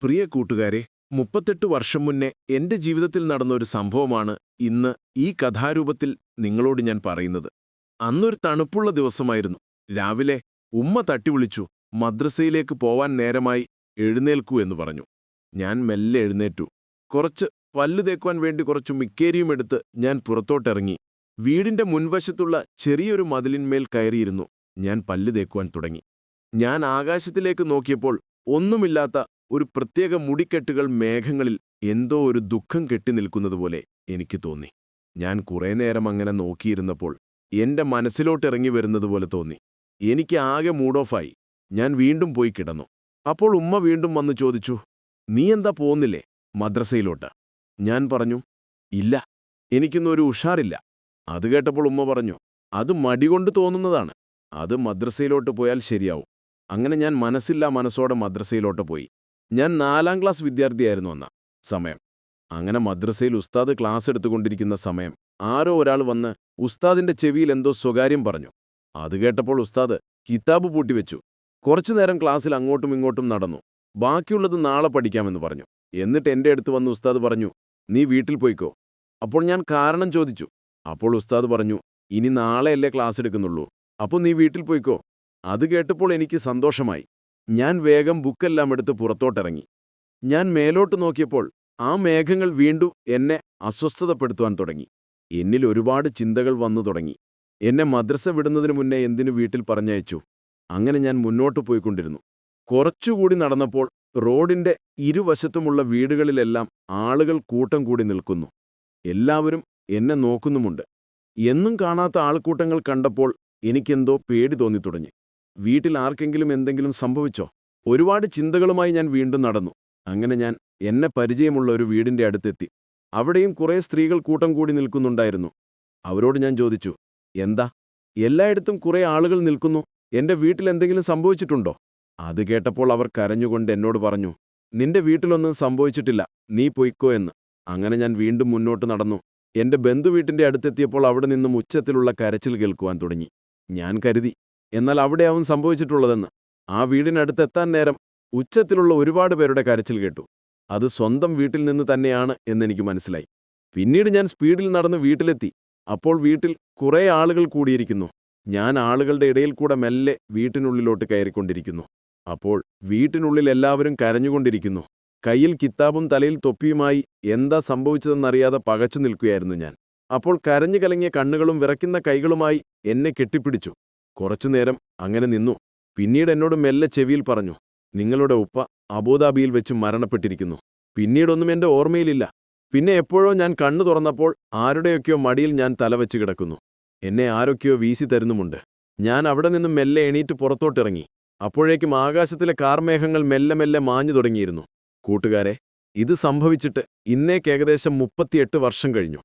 പ്രിയ കൂട്ടുകാരെ, 38 വർഷം മുന്നേ എന്റെ ജീവിതത്തിൽ നടന്ന ഒരു സംഭവമാണ് ഇന്ന് ഈ കഥാരൂപത്തിൽ നിങ്ങളോട് ഞാൻ പറയുന്നത്. അന്നൊരു തണുപ്പുള്ള ദിവസമായിരുന്നു. രാവിലെ ഉമ്മ തട്ടിവിളിച്ചു, മദ്രസയിലേക്ക് പോവാൻ നേരമായി, എഴുന്നേൽക്കൂ എന്ന് പറഞ്ഞു. ഞാൻ മെല്ലെ എഴുന്നേറ്റു. കുറച്ച് പല്ലു തേക്കുവാൻ വേണ്ടി കുറച്ചു മിക്കേരിയും എടുത്ത് ഞാൻ പുറത്തോട്ടിറങ്ങി. വീടിന്റെ മുൻവശത്തുള്ള ചെറിയൊരു മതിലിന്മേൽ കയറിയിരുന്നു. ഞാൻ പല്ലു തേക്കുവാൻ തുടങ്ങി. ഞാൻ ആകാശത്തിലേക്ക് നോക്കിയപ്പോൾ ഒന്നുമില്ലാത്ത ഒരു പ്രത്യേക മുടിക്കെട്ടുകൾ മേഘങ്ങളിൽ എന്തോ ഒരു ദുഃഖം കെട്ടിനിൽക്കുന്നതുപോലെ എനിക്ക് തോന്നി. ഞാൻ കുറേ നേരം അങ്ങനെ നോക്കിയിരുന്നപ്പോൾ എന്റെ മനസ്സിലോട്ടിറങ്ങി വരുന്നതുപോലെ തോന്നി. എനിക്ക് ആകെ മൂഡ് ഓഫായി. ഞാൻ വീണ്ടും പോയി കിടന്നു. അപ്പോൾ ഉമ്മ വീണ്ടും വന്നു ചോദിച്ചു, നീ എന്താ പോന്നില്ലേ മദ്രസയിലോട്ട്? ഞാൻ പറഞ്ഞു, ഇല്ല, എനിക്കിന്നൊരു ഉഷാറില്ല. അത് കേട്ടപ്പോൾ ഉമ്മ പറഞ്ഞു, അത് മടികൊണ്ട് തോന്നുന്നതാണ്. അത് മദ്രസയിലോട്ട് പോയാൽ ശരിയാവും. അങ്ങനെ ഞാൻ മനസ്സില്ലാ മനസ്സോടെ മദ്രസയിലോട്ട് പോയി. ഞാൻ 4ാം ക്ലാസ് വിദ്യാർത്ഥിയായിരുന്നു അന്ന സമയം. അങ്ങനെ മദ്രസയിൽ ഉസ്താദ് ക്ലാസ് എടുത്തുകൊണ്ടിരിക്കുന്ന സമയം ആരോ ഒരാൾ വന്ന് ഉസ്താദിന്റെ ചെവിയിൽ എന്തോ സ്വകാര്യം പറഞ്ഞു. അത് കേട്ടപ്പോൾ ഉസ്താദ് കിതാബ് പൂട്ടിവെച്ചു. കുറച്ചുനേരം ക്ലാസ്സിൽ അങ്ങോട്ടും ഇങ്ങോട്ടും നടന്നു. ബാക്കിയുള്ളത് നാളെ പഠിക്കാമെന്ന് പറഞ്ഞു. എന്നിട്ട് എന്റെ അടുത്ത് വന്ന് ഉസ്താദ് പറഞ്ഞു, നീ വീട്ടിൽ പോയിക്കോ. അപ്പോൾ ഞാൻ കാരണം ചോദിച്ചു. അപ്പോൾ ഉസ്താദ് പറഞ്ഞു, ഇനി നാളെയല്ലേ ക്ലാസ് എടുക്കുന്നുള്ളൂ, അപ്പോൾ നീ വീട്ടിൽ പോയിക്കോ. അത് കേട്ടപ്പോൾ എനിക്ക് സന്തോഷമായി. ഞാൻ വേഗം ബുക്കെല്ലാം എടുത്ത് പുറത്തോട്ടിറങ്ങി. ഞാൻ മേലോട്ട് നോക്കിയപ്പോൾ ആ മേഘങ്ങൾ വീണ്ടും എന്നെ അസ്വസ്ഥതപ്പെടുത്തുവാൻ തുടങ്ങി. എന്നിൽ ഒരുപാട് ചിന്തകൾ വന്നു തുടങ്ങി. എന്നെ മദ്രസ വിടുന്നതിനു മുന്നേ എന്തിനു വീട്ടിൽ പറഞ്ഞയച്ചു? അങ്ങനെ ഞാൻ മുന്നോട്ടു പോയിക്കൊണ്ടിരുന്നു. കുറച്ചുകൂടി നടന്നപ്പോൾ റോഡിന്റെ ഇരുവശത്തുമുള്ള വീടുകളിലെല്ലാം ആളുകൾ കൂട്ടം കൂടി നിൽക്കുന്നു. എല്ലാവരും എന്നെ നോക്കുന്നുമുണ്ട്. എന്നും കാണാത്ത ആൾക്കൂട്ടങ്ങൾ കണ്ടപ്പോൾ എനിക്കെന്തോ പേടി തോന്നിത്തുടങ്ങി. വീട്ടിൽ ആർക്കെങ്കിലും എന്തെങ്കിലും സംഭവിച്ചോ? ഒരുപാട് ചിന്തകളുമായി ഞാൻ വീണ്ടും നടന്നു. അങ്ങനെ ഞാൻ എന്നെ പരിചയമുള്ള ഒരു വീടിന്റെ അടുത്തെത്തി. അവിടെയും കുറേ സ്ത്രീകൾ കൂട്ടം കൂടി നിൽക്കുന്നുണ്ടായിരുന്നു. അവരോട് ഞാൻ ചോദിച്ചു, എന്താ, എല്ലായിടത്തും കുറേ ആളുകൾ നിൽക്കുന്നു, എന്റെ വീട്ടിൽ എന്തെങ്കിലും സംഭവിച്ചിട്ടുണ്ടോ? അത് കേട്ടപ്പോൾ അവർ കരഞ്ഞുകൊണ്ട് എന്നോട് പറഞ്ഞു, നിന്റെ വീട്ടിലൊന്നും സംഭവിച്ചിട്ടില്ല, നീ പൊയ്ക്കോ എന്ന്. അങ്ങനെ ഞാൻ വീണ്ടും മുന്നോട്ട് നടന്നു. എന്റെ ബന്ധുവീട്ടിന്റെ അടുത്തെത്തിയപ്പോൾ അവിടെ നിന്നും ഉച്ചത്തിലുള്ള കരച്ചിൽ കേൾക്കുവാൻ തുടങ്ങി. ഞാൻ കരുതി, എന്നാൽ അവിടെയാവും സംഭവിച്ചിട്ടുള്ളതെന്ന്. ആ വീടിനടുത്തെത്താൻ നേരം ഉച്ചത്തിലുള്ള ഒരുപാട് പേരുടെ കരച്ചിൽ കേട്ടു. അത് സ്വന്തം വീട്ടിൽ നിന്ന് തന്നെയാണ് എന്നെനിക്ക് മനസ്സിലായി. പിന്നീട് ഞാൻ സ്പീഡിൽ നടന്ന് വീട്ടിലെത്തി. അപ്പോൾ വീട്ടിൽ കുറേ ആളുകൾ കൂടിയിരിക്കുന്നു. ഞാൻ ആളുകളുടെ ഇടയിൽ കൂടെ മെല്ലെ വീട്ടിനുള്ളിലോട്ട് കയറിക്കൊണ്ടിരിക്കുന്നു. അപ്പോൾ വീട്ടിനുള്ളിൽ എല്ലാവരും കരഞ്ഞുകൊണ്ടിരിക്കുന്നു. കയ്യിൽ കിതാബും തലയിൽ തൊപ്പിയുമായി എന്താ സംഭവിച്ചതെന്നറിയാതെ പകച്ചു നിൽക്കുകയായിരുന്നു ഞാൻ. അപ്പോൾ കരഞ്ഞു കലങ്ങിയ കണ്ണുകളും വിറയ്ക്കുന്ന കൈകളുമായി എന്നെ കെട്ടിപ്പിടിച്ചു. കുറച്ചുനേരം അങ്ങനെ നിന്നു. പിന്നീട് എന്നോട് മെല്ലെ ചെവിയിൽ പറഞ്ഞു, നിങ്ങളുടെ ഉപ്പ അബുദാബിയിൽ വെച്ച് മരണപ്പെട്ടിരിക്കുന്നു. പിന്നീടൊന്നും എന്റെ ഓർമ്മയിലില്ല. പിന്നെ എപ്പോഴോ ഞാൻ കണ്ണു തുറന്നപ്പോൾ ആരുടെയൊക്കെയോ മടിയിൽ ഞാൻ തലവെച്ച് കിടക്കുന്നു. എന്നെ ആരൊക്കെയോ വീശി തരുന്നുമുണ്ട്. ഞാൻ അവിടെ നിന്നും മെല്ലെ എണീറ്റ് പുറത്തോട്ടിറങ്ങി. അപ്പോഴേക്കും ആകാശത്തിലെ കാർമേഘങ്ങൾ മെല്ലെ മെല്ലെ മാഞ്ഞു തുടങ്ങിയിരുന്നു. കൂട്ടുകാരെ, ഇത് സംഭവിച്ചിട്ട് ഇന്നേക്ക് ഏകദേശം 38 വർഷം കഴിഞ്ഞു.